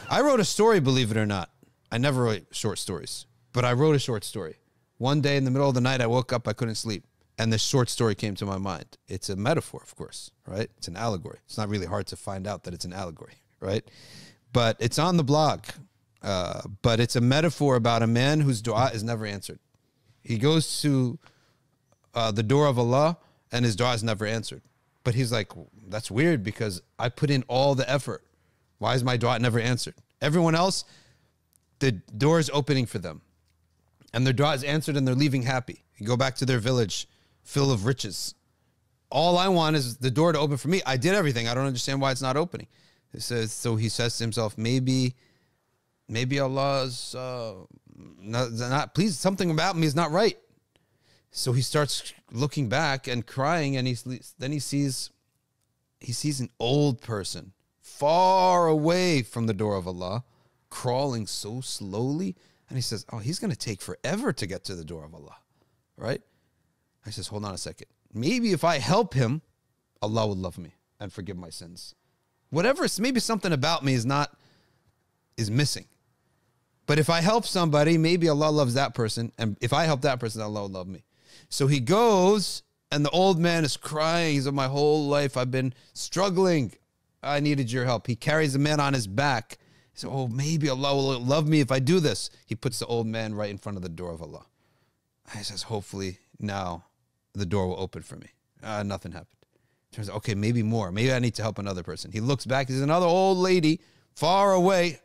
I wrote a story, believe it or not. I never write short stories, but I wrote a short story. One day in the middle of the night, I woke up, I couldn't sleep. And this short story came to my mind. It's a metaphor, of course, right? It's an allegory. It's not really hard to find out that it's an allegory, right? But it's on the blog. But it's a metaphor about a man whose dua is never answered. He goes to the door of Allah and his dua is never answered. But he's like, that's weird because I put in all the effort. Why is my dua never answered? Everyone else, the door is opening for them. And their dua is answered and they're leaving happy. You go back to their village full of riches. All I want is the door to open for me. I did everything. I don't understand why it's not opening. It says, so he says to himself, maybe Allah's not pleased. Something about me is not right. So he starts looking back and crying, and then he sees an old person far away from the door of Allah, crawling so slowly. And he says, oh, he's going to take forever to get to the door of Allah, right? I says, hold on a second. Maybe if I help him, Allah will love me and forgive my sins. Whatever, maybe something about me is missing. But if I help somebody, maybe Allah loves that person. And if I help that person, Allah will love me. So he goes, and the old man is crying. He said, my whole life I've been struggling. I needed your help. He carries the man on his back. He said, oh, maybe Allah will love me if I do this. He puts the old man right in front of the door of Allah. He says, hopefully now the door will open for me. Nothing happened. Turns out, okay, maybe more. Maybe I need to help another person. He looks back. There's another old lady far away.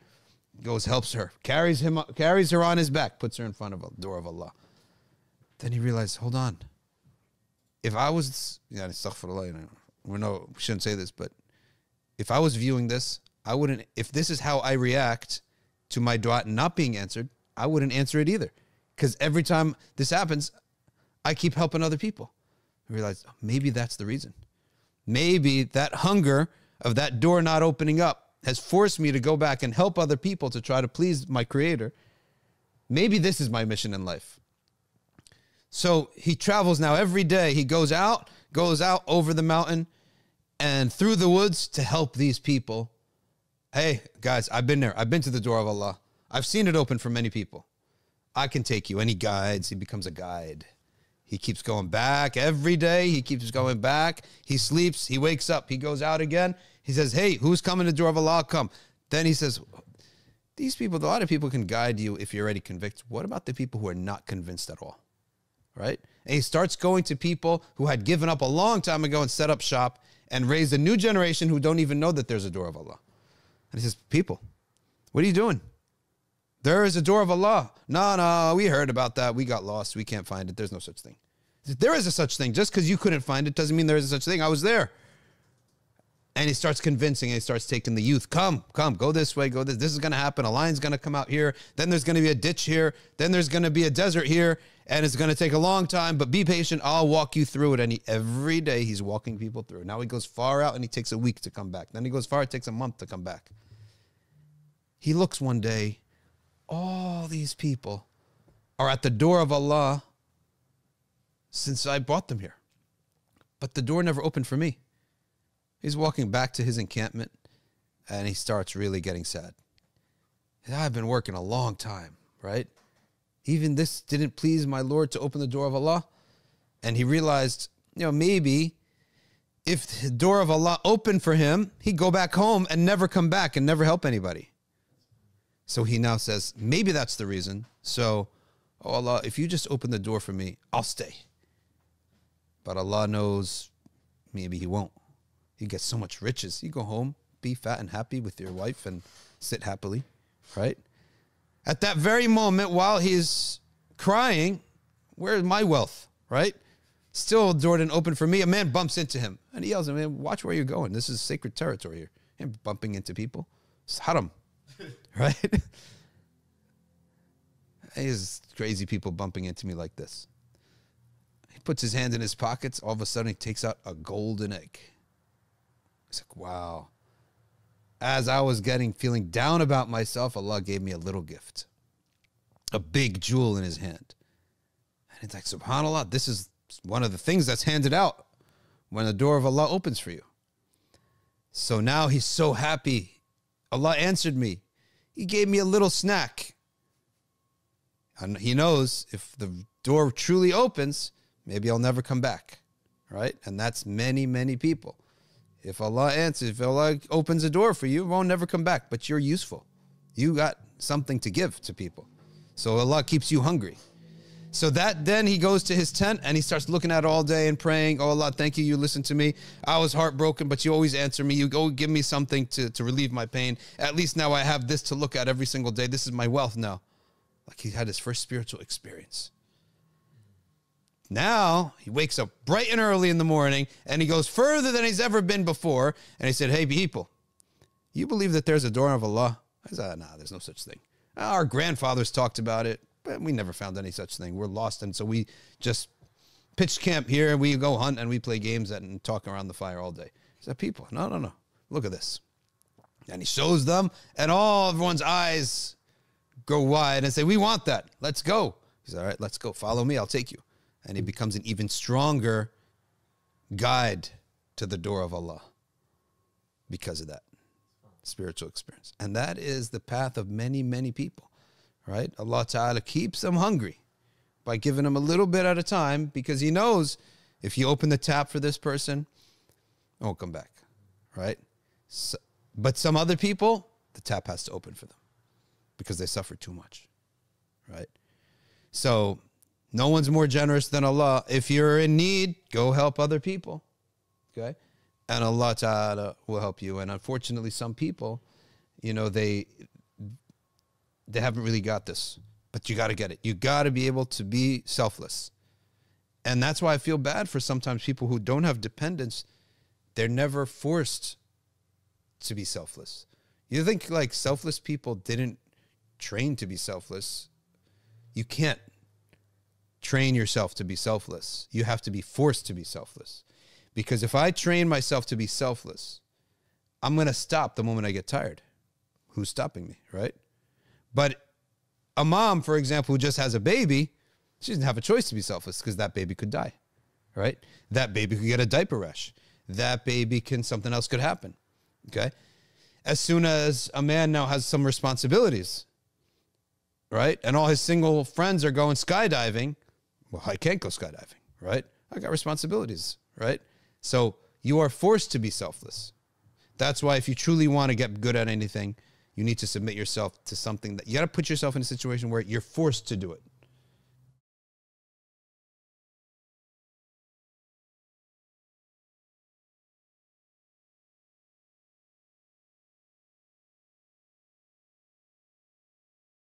Goes, helps her, carries her on his back, puts her in front of the door of Allah. Then he realized, hold on. If I was, astaghfirullah, we shouldn't say this, but if I was viewing this, I wouldn't, if this is how I react to my dua not being answered, I wouldn't answer it either. Because every time this happens, I keep helping other people. I realized, maybe that's the reason. Maybe that hunger of that door not opening up has forced me to go back and help other people to try to please my Creator. Maybe this is my mission in life. So he travels now every day. He goes out over the mountain and through the woods to help these people. Hey, guys, I've been there. I've been to the door of Allah. I've seen it open for many people. I can take you. And he guides. He becomes a guide. He keeps going back every day. He keeps going back. He sleeps. He wakes up. He goes out again. He says, hey, who's coming to the door of Allah? I'll come. Then he says, these people, a lot of people can guide you if you're already convinced. What about the people who are not convinced at all? Right? And he starts going to people who had given up a long time ago and set up shop and raised a new generation who don't even know that there's a door of Allah. And he says, people, what are you doing? There is a door of Allah. No, we heard about that. We got lost. We can't find it. There's no such thing. There is a such thing. Just because you couldn't find it doesn't mean there is a such thing. I was there. And he starts convincing, and he starts taking the youth. Come, go this way, go this. This is going to happen. A lion's going to come out here. Then there's going to be a ditch here. Then there's going to be a desert here. And it's going to take a long time, but be patient. I'll walk you through it. And every day he's walking people through. Now he goes far out, and he takes a week to come back. Then he goes far, it takes a month to come back. He looks one day, all these people are at the door of Allah since I brought them here. But the door never opened for me. He's walking back to his encampment, and he starts really getting sad. I've been working a long time, right? Even this didn't please my Lord to open the door of Allah. And he realized, maybe if the door of Allah opened for him, he'd go back home and never come back and never help anybody. So he now says, maybe that's the reason. So, oh Allah, if you just open the door for me, I'll stay. But Allah knows maybe he won't. You get so much riches. You go home, be fat and happy with your wife and sit happily, right? At that very moment, while he's crying, where's my wealth, right? Still, the door didn't open for me. A man bumps into him, and he yells at him, watch where you're going. This is sacred territory here. Him bumping into people. It's haram, right? There's crazy people bumping into me like this. He puts his hand in his pockets. All of a sudden, he takes out a golden egg. He's like, wow. As I was feeling down about myself, Allah gave me a little gift. A big jewel in his hand. And it's like, subhanAllah, this is one of the things that's handed out when the door of Allah opens for you. So now he's so happy. Allah answered me. He gave me a little snack. And he knows if the door truly opens, maybe I'll never come back, right? And that's many, many people. If Allah answers, if Allah opens a door for you, it won't never come back, but you're useful. You got something to give to people. So Allah keeps you hungry. So then he goes to his tent and he starts looking at it all day and praying, oh Allah, thank you, you listened to me. I was heartbroken, but you always answer me. You go give me something to relieve my pain. At least now I have this to look at every single day. This is my wealth now. Like he had his first spiritual experience. Now he wakes up bright and early in the morning and he goes further than he's ever been before. And he said, hey people, you believe that there's a door of Allah? I said, nah, there's no such thing. Our grandfathers talked about it, but we never found any such thing. We're lost. And so we just pitched camp here and we go hunt and we play games and talk around the fire all day. He said, people, no. Look at this. And he shows them and all everyone's eyes go wide and say, we want that. Let's go. He said, all right, let's go. Follow me. I'll take you. And he becomes an even stronger guide to the door of Allah because of that spiritual experience. And that is the path of many, many people, right? Allah Ta'ala keeps them hungry by giving them a little bit at a time because he knows if you open the tap for this person, it won't come back, right? So, but some other people, the tap has to open for them because they suffer too much, right? So no one's more generous than Allah. If you're in need, go help other people, okay? And Allah Ta'ala will help you. And unfortunately, some people, you know, they haven't really got this. But you got to get it. You got to be able to be selfless. And that's why I feel bad for sometimes people who don't have dependence. They're never forced to be selfless. You think like selfless people didn't train to be selfless. You can't train yourself to be selfless. You have to be forced to be selfless. Because if I train myself to be selfless, I'm going to stop the moment I get tired. Who's stopping me, right? But a mom, for example, who just has a baby, she doesn't have a choice to be selfless because that baby could die, right? That baby could get a diaper rash. That baby something else could happen, okay? As soon as a man now has some responsibilities, right? And all his single friends are going skydiving, well, I can't go skydiving, right? I got responsibilities, right? So you are forced to be selfless. That's why if you truly want to get good at anything, you need to submit yourself to something that you got to put yourself in a situation where you're forced to do it.